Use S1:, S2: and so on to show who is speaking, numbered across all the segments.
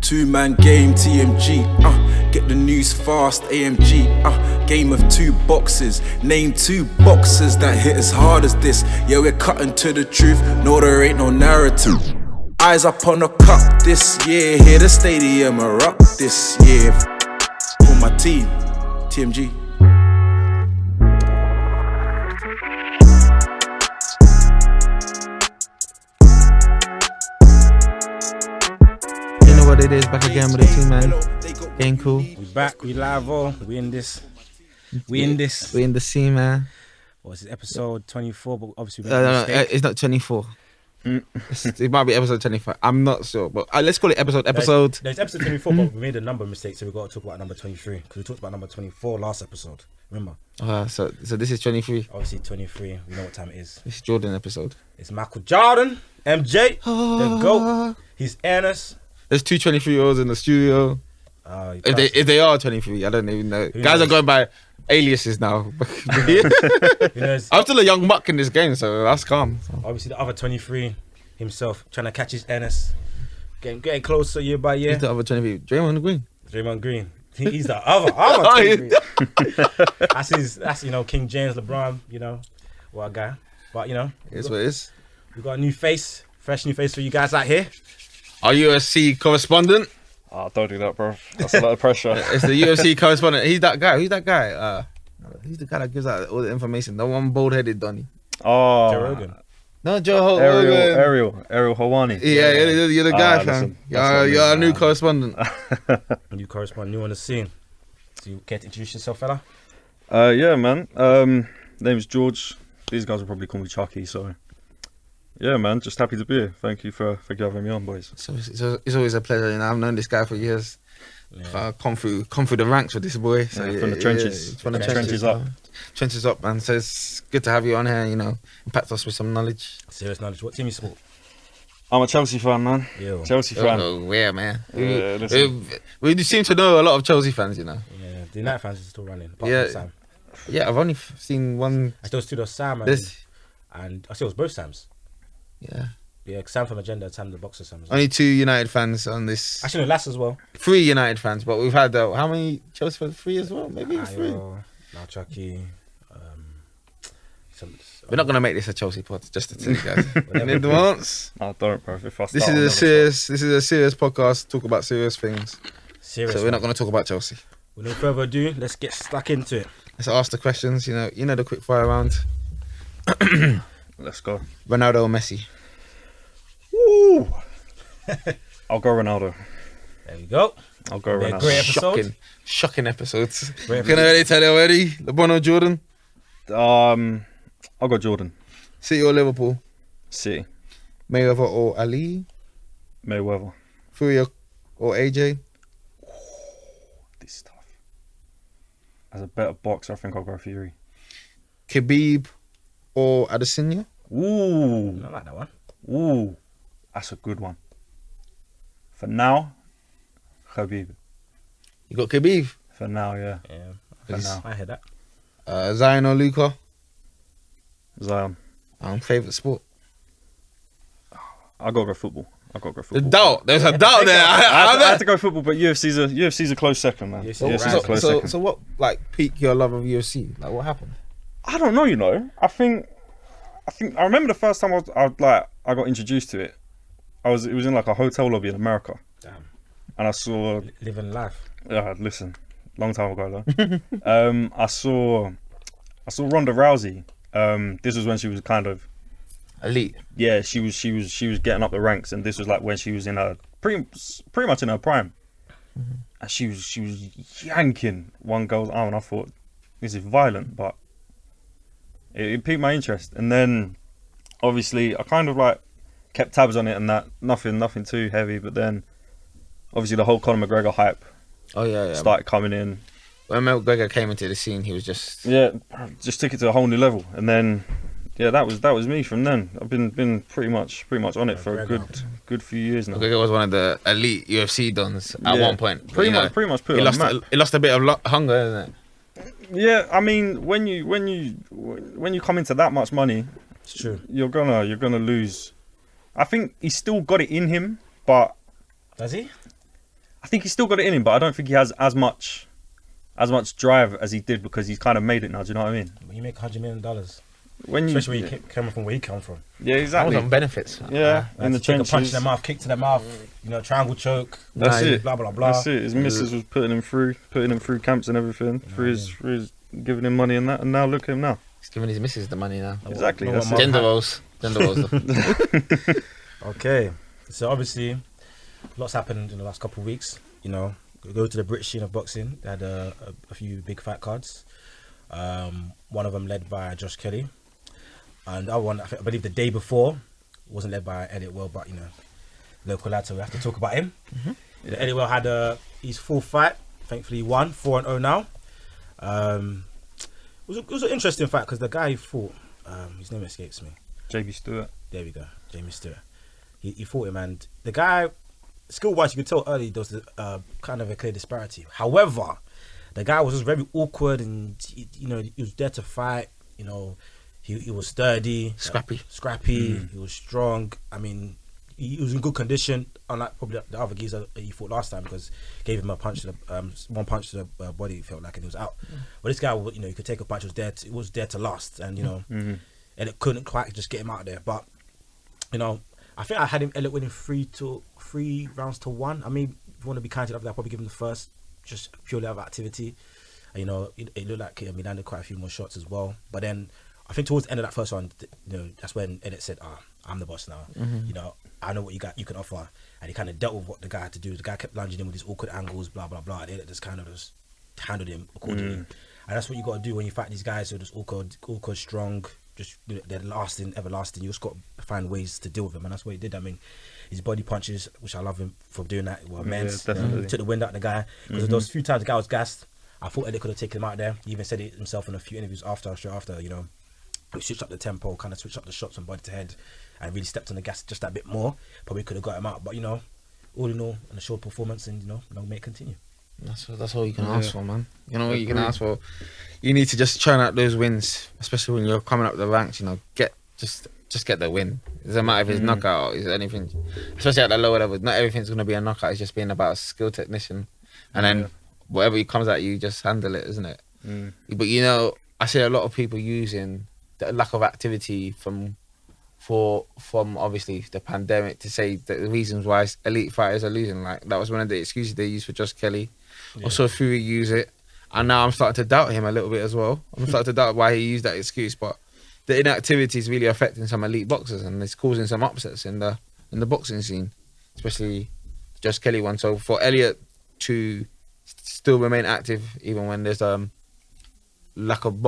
S1: Two-man game, TMG, get the news fast, AMG, game of two boxes. Name two boxers that hit as hard as this. Yeah, we're cutting to the truth, no, there ain't no narrative. Eyes up on the cup this year, hear the stadium erupt this year. For my team, TMG.
S2: What it is, back again with the team, man. Game cool.
S3: We back, we live, we in this. We in
S2: the scene, man.
S3: What's it, episode 24? But obviously,
S2: no, it's not 24. It might be episode 25. I'm not sure, but let's call it episode.
S3: There's episode 24, but we made a number mistake, so we got to talk about number 23 because we talked about number 24 last episode. Remember?
S2: So this is 23.
S3: Obviously 23. We know what time it is.
S2: It's Jordan episode.
S3: It's Michael Jordan, MJ, the GOAT. He's Ernest.
S2: There's two 23-year-olds in the studio. If they are 23, I don't even know. Guys are going by aliases now. I'm still a young muck in this game, so that's calm.
S3: Obviously, the other 23 himself trying to catch his Ernest, getting closer year by year.
S2: Who's the other 23? Draymond Green.
S3: He's the other 23. That's King James, LeBron. What a guy. But
S2: it's what it is.
S3: We got a new face, fresh new face for you guys out here.
S2: Our UFC correspondent.
S4: Oh, don't do that, bro. That's a lot of pressure.
S2: It's the UFC correspondent. He's that guy. Who's that guy? He's the guy that gives out all the information. The one bald-headed Donny.
S4: Oh,
S3: Joe Rogan.
S2: No, Joe
S4: Ariel Hawani.
S2: Yeah, you're the guy, fam. You're a new correspondent.
S3: New correspondent, new on the scene. So you care to introduce yourself, fella?
S4: Yeah, man. Name's George. These guys will probably call me Chucky, so... Yeah, man, just happy to be here. Thank you for having me on, boys.
S2: So it's always a pleasure. I've known this guy for years. Yeah. Come through the ranks with this boy. So
S4: from the trenches.
S2: From the trenches up. Trenches up, man. So it's good to have you on here, impact us with some knowledge.
S3: Serious knowledge. What team you support?
S4: I'm a Chelsea fan, man.
S3: Yo.
S4: Chelsea fan.
S2: Oh, yeah, man.
S4: We
S2: seem to know a lot of Chelsea fans,
S3: Yeah, the United fans are still running.
S2: Sam. Yeah, I've only seen one.
S3: I still stood on Sam and I still was both Sams. Yeah, Sam from Agenda, Sam the Boxer Sam.
S2: Only two United fans on this.
S3: Actually, no, last as well.
S2: 3 United fans, but we've had how many Chelsea fans? 3 as well, maybe 3.
S3: Now Chucky.
S2: We're not gonna make this a Chelsea pod, just to tell you guys in advance.
S4: No, don't, bro.
S2: This is a serious podcast. Talk about serious things. So we're not gonna talk about Chelsea.
S3: With no further ado, let's get stuck into it.
S2: Let's ask the questions. You know the quick fire round.
S4: Let's go.
S2: Ronaldo or Messi?
S4: Woo! I'll go Ronaldo.
S3: There we go.
S4: I'll go Ronaldo.
S3: Great episode.
S2: Shocking episodes. Can I already tell you already? LeBron or Jordan?
S4: I'll go Jordan.
S2: City or Liverpool?
S4: City.
S2: Mayweather or Ali?
S4: Mayweather.
S2: Fury or AJ?
S4: This is tough. As a better boxer, I think I'll go Fury.
S2: Khabib or Adesanya?
S3: Ooh, I like that one.
S4: Ooh, that's a good one. For now, Khabib.
S2: You got Khabib?
S4: For now, yeah.
S3: For now. I hear that.
S2: Zion or Luka?
S4: Zion.
S2: Favourite sport?
S4: I'll go football.
S2: The doubt. There's a doubt there.
S4: I had to go football, but UFC's a close second, man. UFC's a close second.
S2: So what piqued your love of UFC? What happened?
S4: I don't know. I remember the first time I got introduced to it. It was in a hotel lobby in America.
S3: Damn.
S4: And I saw
S3: living life.
S4: Yeah, listen, long time ago though. I saw Ronda Rousey. This was when she was kind of
S2: elite.
S4: Yeah, she was getting up the ranks, and this was when she was in her pretty much in her prime. Mm-hmm. And she was yanking one girl's arm, and I thought, this is violent, but it piqued my interest. And then obviously I kind of kept tabs on it, and that nothing too heavy. But then obviously the whole Conor McGregor hype started coming in.
S2: When McGregor came into the scene, he was just
S4: took it to a whole new level. And then that was me from then. I've been pretty much on it for a good few years now.
S2: McGregor was one of the elite UFC dons at one point.
S4: Pretty much put it on the map.
S2: He lost a bit of hunger, isn't it?
S4: Yeah, I mean, when you come into that much money,
S3: it's true.
S4: You're gonna lose. I think he's still got it in him, but
S3: does he?
S4: think he's still got it in him, but I don't think he has as much drive as he did because he's kind of made it now. Do you know what I mean?
S3: When you make $100 million,
S4: When
S3: especially when you coming from where he come from.
S4: Yeah, exactly.
S2: On benefits.
S4: Yeah, in the
S3: Take a
S4: trenches.
S3: punch in the mouth, kick to the mouth, triangle choke.
S4: That's it.
S3: Blah blah blah.
S4: That's it. His missus was putting him through camps and everything for his giving him money and that, and now look at him now.
S2: He's giving his missus the money now.
S4: Exactly.
S3: No,
S4: That's
S3: what
S4: it.
S2: Gender roles.
S3: Okay, so obviously, lots happened in the last couple of weeks. We go to the British scene of boxing. They had a few big fight cards. One of them led by Josh Kelly, and the other one, I believe, the day before wasn't led by Elliot Well, but local lad, so we have to talk about him. Mm-hmm. Elliot Well had his full fight. Thankfully, he won 4-0 now. It was an interesting fight because the guy he fought, his name escapes me.
S4: JB Stewart.
S3: There we go, Jamie Stewart. He fought him, and the guy, skill-wise, you could tell early there was kind of a clear disparity. However, the guy was just very awkward, and he was there to fight. He was sturdy, scrappy. He was strong. I mean, he was in good condition, unlike probably the other geezer he fought last time because gave him one punch to the body. It felt like, and he was out. But this guy, he could take a punch. It was there to last, and and it couldn't quite just get him out of there. But I think I had Elliot winning 3 rounds to 1. I mean, if you want to be kind enough, I'd probably give him the first, just purely out of activity. It looked like he landed quite a few more shots as well. But then I think towards the end of that first one, that's when Elliot said, I'm the boss now. I know what you can offer. And he kind of dealt with what the guy had to do. The guy kept lunging him with these awkward angles, blah, blah, blah. And Elliot just kind of just handled him accordingly. And that's what you got to do when you fight these guys who are just awkward, strong, just they're everlasting. You just got to find ways to deal with them, and that's what he did. I mean, his body punches, which I love him for doing that, were immense.
S4: Definitely.
S3: Took the wind out of the guy because those few times the guy was gassed. I thought Eddie could have taken him out there. He even said it himself in a few interviews straight after. He switched up the tempo, kind of switched up the shots from body to head, and really stepped on the gas just that bit more. Probably could have got him out, but all in all, an assured performance, and long may it continue.
S2: That's all you can ask for, man. What you can ask for. You need to just churn out those wins, especially when you're coming up the ranks. Just get the win. It doesn't matter if it's knockout or it's anything. Especially at the lower level, not everything's going to be a knockout. It's just being about a skill technician, and then whatever comes at you, just handle it, isn't it? But I see a lot of people using the lack of activity from obviously the pandemic to say that the reasons why elite fighters are losing. Like that was one of the excuses they used for Josh Kelly. Also, Fury use it, and now I'm starting to doubt him a little bit as well. I'm starting to doubt why he used that excuse, but the inactivity is really affecting some elite boxers, and it's causing some upsets in the boxing scene, especially Josh Kelly one. So for Elliot to still remain active even when there's lack of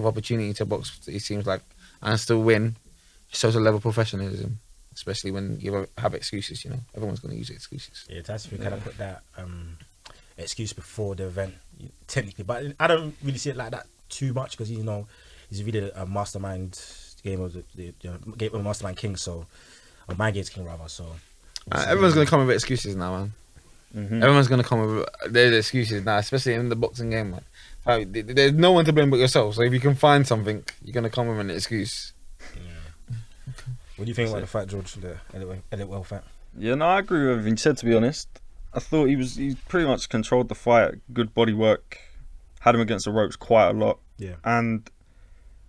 S2: opportunity to box, it seems like, and still win, shows a level of professionalism, especially when you have excuses. Everyone's going to use excuses.
S3: Yeah, it's actually kind of put that excuse before the event, technically, but I don't really see it like that too much because he's really a mastermind game of the game of Mastermind King, so or Mind Games King rather. So
S2: everyone's going to come with excuses now, man. Everyone's going to come with their excuses now, especially in the boxing game, man. There's no one to blame but yourself. So if you can find something, you're going to come with an excuse.
S3: Yeah. What do you think about the fight, George? The Elliot Well fight?
S4: Yeah, no, I agree with everything you said, to be honest. I thought he pretty much controlled the fight, good body work, had him against the ropes quite a lot.
S3: Yeah.
S4: And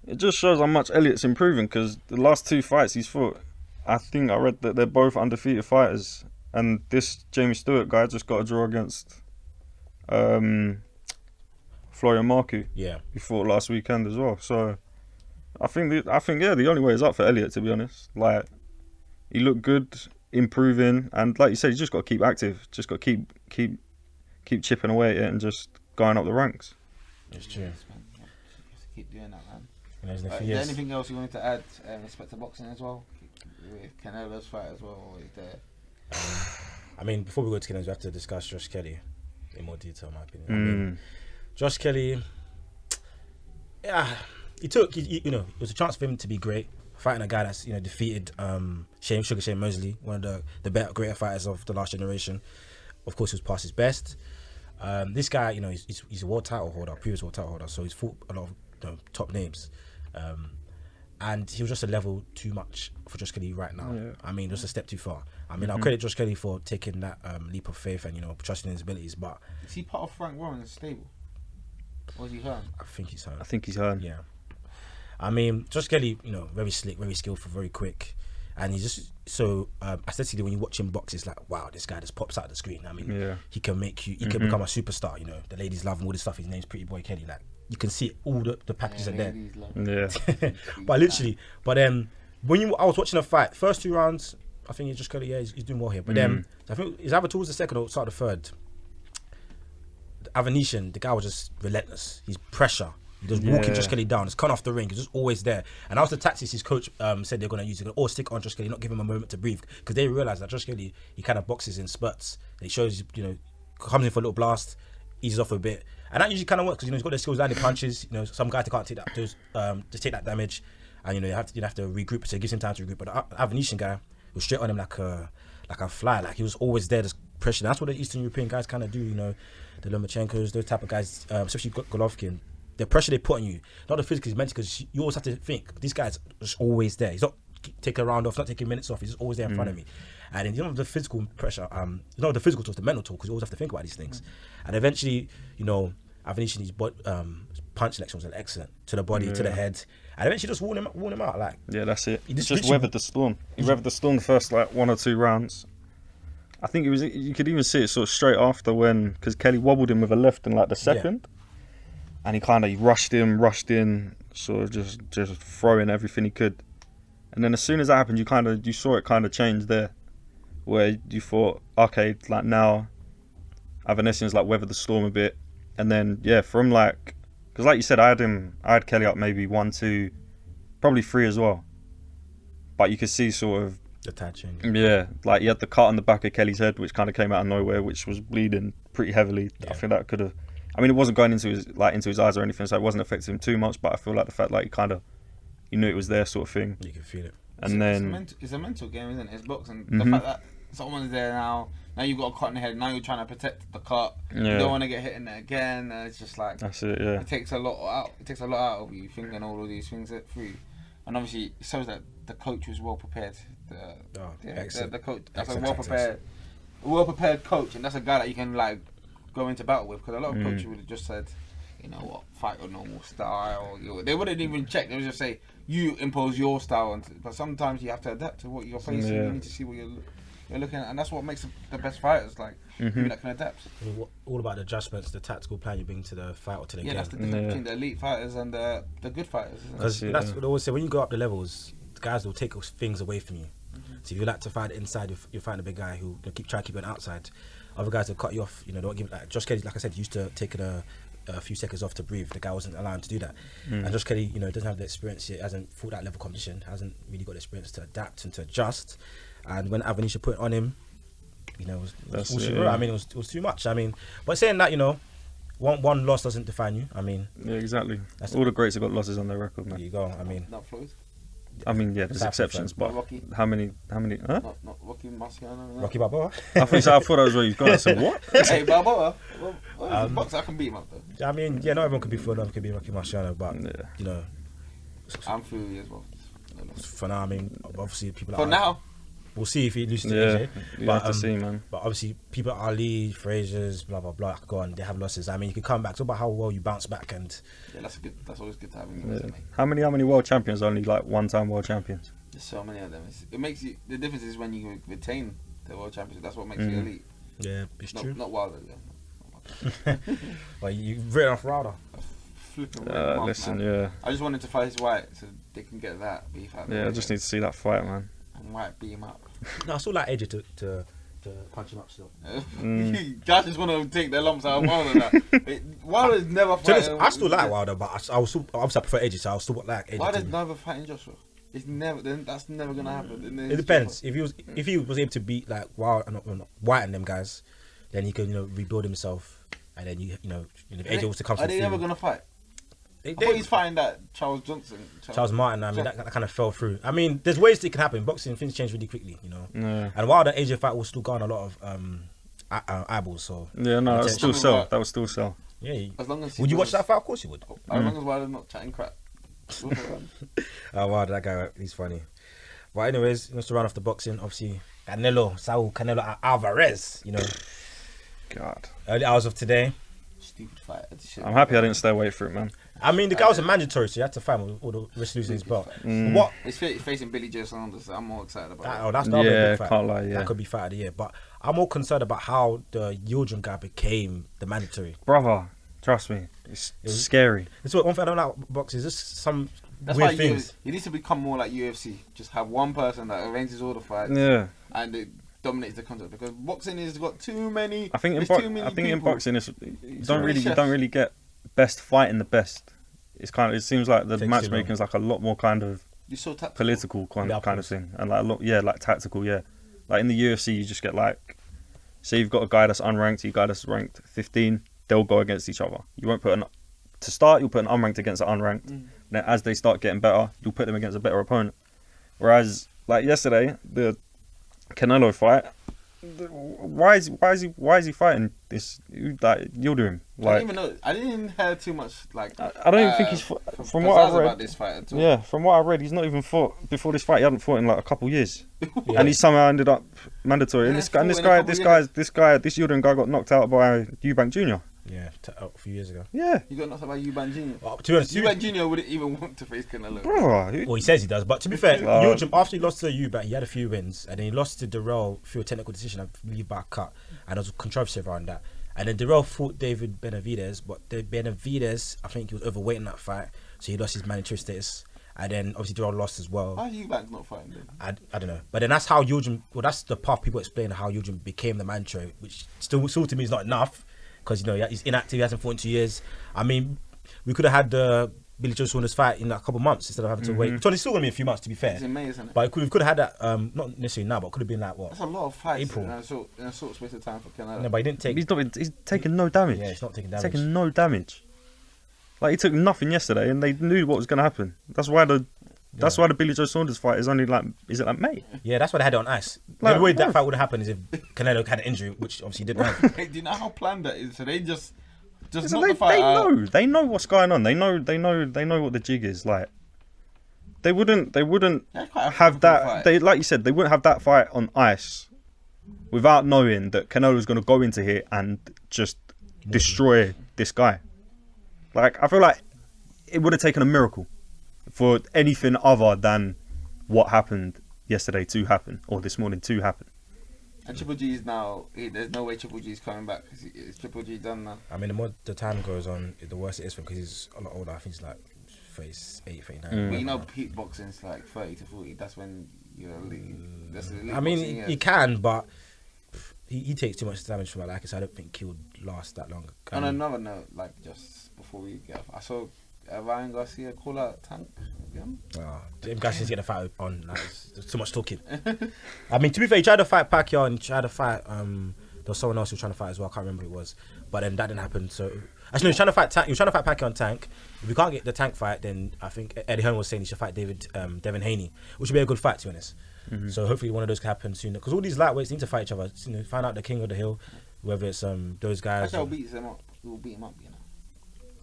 S4: it just shows how much Elliot's improving because the last 2 fights he's fought, I think I read that they're both undefeated fighters. And this Jamie Stewart guy just got a draw against Florian Marku.
S3: Yeah.
S4: He fought last weekend as well. So I think the only way is up for Elliot, to be honest. Like, he looked good, improving, and like you said, you just got to keep active. Just got to keep chipping away at it and just going up the ranks.
S3: It's true.
S2: Keep doing that, man.
S3: Is
S2: there anything else you wanted to add in respect to boxing as well? With Canelo's fight as well, or is there?
S3: I mean, before we go to Canelo's, we have to discuss Josh Kelly in more detail, in my opinion. I mean, Josh Kelly, it was a chance for him to be great, fighting a guy that's defeated Shane Mosley, one of the better, greater fighters of the last generation. Of course, he was past his best. This guy, he's a world title holder, previous world title holder, so he's fought a lot of top names. and he was just a level too much for Josh Kelly right now.
S4: Yeah.
S3: I mean, just a step too far. I mean, I'll credit Josh Kelly for taking that leap of faith and, you know, trusting in his abilities, but
S2: Is he part of Frank Warren's stable? Or is he hurt?
S3: I think he's hurt.
S4: I think he's hurt.
S3: Yeah. I mean, Josh Kelly, you know, very slick, very skillful, very quick. And he's just so aesthetically, when you watch him box, it's like, wow, this guy just pops out of the screen. I mean, he can make you, he can become a superstar. You know, the ladies love him, all this stuff. His name's Pretty Boy Kelly. Like, you can see all the packages are there.
S4: Yeah.
S3: But literally, when I was watching the fight, first 2 rounds, I think he's just Kelly, he's doing well here. But then, I think it's either towards the second or start the third. Avanesian, the guy was just relentless. He's pressure. He just walking Josh Kelly down. It's cut off the ring. He's just always there. And that was the tactics his coach said they're going to use. They're going to all stick on Josh Kelly, not give him a moment to breathe. Because they realize that Josh Kelly, he kind of boxes in spurts. He shows, you know, comes in for a little blast, eases off a bit. And that usually kind of works because, you know, he's got the skills landing punches. You know, some guys, they can't take that, just take that damage. And, you know, you have to regroup. So it gives him time to regroup. But the Avanesian guy was straight on him like a fly. Like, he was always there, just pressure. That's what the Eastern European guys kind of do, you know. The Lomachenkos, those type of guys, especially Golovkin. The pressure they put on you, not the physical, is mental, because you always have to think, this guy's just always there. He's not taking a round off, not taking minutes off. He's just always there in front of me. And you know, the physical pressure, it's not the physical talk, it's the mental talk, because you always have to think about these things. And eventually, you know, Avanesian, his punch selection was excellent, to the body, to the head. And eventually just worn him out. Like,
S4: yeah, that's it.
S3: He
S4: just weathered the storm. He weathered the storm the first like 1 or 2 rounds. I think it was. You could even see it sort of straight after because Kelly wobbled him with a left in like the second, and he rushed in, sort of just throwing everything he could. And then as soon as that happened, you saw it kind of change there, where you thought, okay, like now, Avanesian's like weathered the storm a bit, and then from like, because like you said, I had Kelly up maybe 1, 2, probably 3 as well, but you could see sort of.
S3: Detaching.
S4: Yeah, like he had the cut on the back of Kelly's head, which kind of came out of nowhere, which was bleeding pretty heavily. I think that could have. I mean, it wasn't going into his eyes or anything, so it wasn't affecting him too much. But I feel like the fact like you knew it was there, sort of thing.
S3: You can feel it.
S4: And
S2: it's a mental game, isn't it? It's boxing. The fact that someone's there now you've got a cut in the head. Now you're trying to protect the cut. You don't want to get hit in there again. And it's just like
S4: that's it. Yeah,
S2: it takes a lot out. It takes a lot out of you thinking all of these things through. And obviously, it shows that the coach was well prepared. The coach, that's a well prepared coach, and that's a guy that you can like go into battle with. Because a lot of coaches would have just said, you know what, fight your normal style. They wouldn't even check. They would just say, you impose your style. But sometimes you have to adapt to what you're facing. You need to see what you're looking at, and that's what makes the best fighters, like people that can adapt.
S3: All about the adjustments, the tactical plan you bring to the fight or to the game.
S2: That's the difference between the elite fighters and the good fighters.
S3: Because that's what I always say, when you go up the levels, the guys will take things away from you. So if you like to fight inside, you find a big guy who try to keep you on outside. Other guys will cut you off. You know, don't give like Josh Kelly. Like I said, used to take a few seconds off to breathe. The guy wasn't allowed to do that. And Josh Kelly, you know, doesn't have the experience yet. Hasn't fought that level competition. Hasn't really got the experience to adapt and to adjust. And when Avanesian put it on him, you know, I mean, it was too much. I mean, but saying that, you know, one loss doesn't define you. I mean,
S4: yeah, exactly. All the greats have got losses on their record, man.
S3: There you go. I mean,
S2: not Floyd.
S4: I mean, yeah, there's exceptions, but
S2: Rocky.
S4: How many? Huh?
S2: Not Rocky Marciano.
S3: Rocky Balboa.
S4: I thought that was where you've gone. I said, what?
S2: Hey, Balboa. Boxer, I can beat him up though.
S3: I mean, yeah, not everyone can be Floyd, everyone can be Rocky Marciano, but you know,
S2: I'm Fury as well.
S3: For now, I mean, obviously people.
S2: For now.
S3: We'll see if he loses to AJ.
S4: You have to see, man.
S3: But obviously, people Ali, Frazier's, blah blah blah, go on. They have losses. I mean, you can come back. It's about how well you bounce back, and
S2: that's always good to have in your
S4: How many world champions are only like one-time world champions?
S2: There's so many of them. It makes you. The difference is when you retain the world championship. That's what makes you elite.
S3: Yeah, it's true.
S2: Not Wilder.
S3: Well, you've written off Wilder.
S4: Listen, man.
S2: I just wanted to fight his White so they can get that beef out there.
S4: Yeah, I just need to see that fight, man.
S2: And White beat him up.
S3: No, I still like AJ to punch him up still.
S2: Guys just want to take their lumps out of Wilder. Wilder's never fighting.
S3: I still like Wilder, but I obviously prefer AJ, so I'll still like AJ.
S2: Wilder's never fighting Joshua. It's never. That's never gonna happen.
S3: It depends. If he was able to beat like White and them guys, then he could, you know, rebuild himself, and then if AJ was to come.
S2: Are they ever gonna fight? I thought he's fighting that Charles
S3: Martin. I mean, that kind of fell through. I mean, there's ways it can happen. Boxing, things change really quickly, you know.
S4: Yeah.
S3: And while the AJ fight will still garner a lot of eyeballs, so
S4: yeah, no, that would still sell. That would still sell.
S3: Yeah.
S2: As long as
S3: would you watch that fight? Of course you would.
S2: As long as Wilder's not chatting crap.
S3: Oh wow, that guy, he's funny. But anyways, just to run off the boxing, obviously Saul Canelo Alvarez, you know,
S4: God.
S3: early hours of today.
S2: Stupid fight.
S4: I'm happy I didn't stay away for it, man.
S3: I mean, the guy was a mandatory, so you had to fight him with all the risk losing his belt. What?
S2: He's facing Billy Joe Saunders. So I'm more excited about it.
S3: Oh, that's the other big fight.
S4: Can't lie, yeah.
S3: That could be fight of the year. But I'm more concerned about how the Yildirim guy became the mandatory.
S4: Brother, trust me, it's scary.
S3: That's what one thing I don't like about boxing is just some
S2: That's
S3: weird
S2: why
S3: things.
S2: you need to become more like UFC. Just have one person that arranges all the fights.
S4: Yeah.
S2: And it dominates the content because boxing has got too many.
S4: I think in
S2: people.
S4: boxing, you don't really get best fighting the best. It's kind of, it seems like the matchmaking is like a lot more kind of
S2: You're so tactical.
S4: political kind of thing, and like a lot, like tactical, Like in the UFC, you just get like, say you've got a guy that's unranked, a guy that's ranked 15, they'll go against each other. You won't you'll put an unranked against an unranked. Then as they start getting better, you'll put them against a better opponent. Whereas like yesterday, the Canelo fight, why is he fighting this like Yildirim? Like,
S2: I didn't even hear too much. Like
S4: I don't even think he's from what I've read
S2: about this fight at all.
S4: Yeah, from what I read, he's not even fought before this fight. He hadn't fought in like a couple years, and he somehow ended up mandatory. And this Yildirim guy got knocked out by Eubank Jr.
S3: Yeah, a few years ago.
S4: Yeah,
S2: You got knocked out by Eubank Jr.
S3: Well, to be honest,
S2: Eubank Jr. wouldn't even want to face Canelo.
S4: bro.
S3: well, he says he does, but to be fair, Yildirim, after he lost to Eubank, he had a few wins, and then he lost to Darrell through a technical decision, I believe by a cut, and there was a controversy around that. And then Darrell fought David Benavidez, but Benavidez, I think he was overweight in that fight, so he lost his mandatory status. And then obviously Darrell lost as well.
S2: Why is Eubank not fighting then?
S3: I don't know, but then that's how Yildirim. Well, that's the part people explain how Yildirim became the mandatory, which still to me is not enough. Because you know he's inactive, he hasn't fought in 2 years. I mean, we could have had the Billy Joe Saunders fight in a couple of months instead of having to wait. So it's still gonna be a few months to be fair.
S2: It's in May, isn't it?
S3: But we could have had that, not necessarily now, but could have been like what?
S2: That's a lot of fights
S3: April.
S2: in a short space of time for Canelo.
S3: No, but he didn't take.
S4: He's taking no damage.
S3: Yeah, he's not taking
S4: He's
S3: damage.
S4: taking no damage. Like he took nothing yesterday, and they knew what was going to happen. That's why the Billy Joe Saunders fight is only like, is it like May?
S3: Yeah, that's why they had it on ice.
S4: Like,
S3: the way that fight would have happened is if Canelo had an injury, which obviously he didn't have.
S2: Hey, do you know how planned that is? So they just knock
S4: So
S2: the fight out.
S4: they know what's going on. They know what the jig is like. They wouldn't
S2: That's quite a
S4: have
S2: difficult
S4: that.
S2: fight.
S4: They, like you said, they wouldn't have that fight on ice without knowing that Canelo's going to go into here and just destroy this guy. Like, I feel like it would have taken a miracle for anything other than what happened yesterday to happen, or this morning to happen.
S2: And Triple G is now. There's no way Triple G is coming back. Is Triple G done now?
S3: I mean, the more the time goes on, the worse it is for him because he's a lot older. I think he's like 38, 39.
S2: But you know, peak boxing's like 30 to 40. That's when you're elite. That's the elite
S3: I mean,
S2: boxing,
S3: he can, but he takes too much damage from it. So I don't think he would last that long.
S2: On another note, like just before we get off, I saw Ryan Garcia call out Tank again.
S3: Them guys need to get a fight on. Like, there's too much talking. I mean, to be fair, he tried to fight Pacquiao and he tried to fight. There was someone else who was trying to fight as well. I can't remember who it was, but then that didn't happen. So actually, no, he was trying to fight Tank. He was trying to fight Pacquiao and Tank. If we can't get the Tank fight, then I think Eddie Hearn was saying he should fight Devin Haney, which would be a good fight to be honest. So hopefully one of those can happen soon. Because all these lightweights need to fight each other. You know, find out the king of the hill, whether it's those guys.
S2: Pacquiao beats him up. We'll beat him up, you know.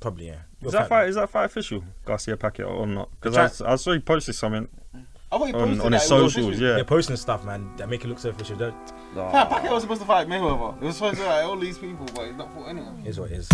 S3: Probably, yeah.
S4: Is that fight official, Garcia Pacquiao, or not? Because I saw he posted something
S2: I thought he posted
S4: on
S2: that
S4: his
S2: it was
S4: socials.
S2: official.
S4: Yeah.
S3: They're posting stuff, man, that make it look so official.
S2: Pacquiao was supposed to fight Mayweather. It was supposed to fight all these people, but he's not fought anyone.
S3: Here's what it is.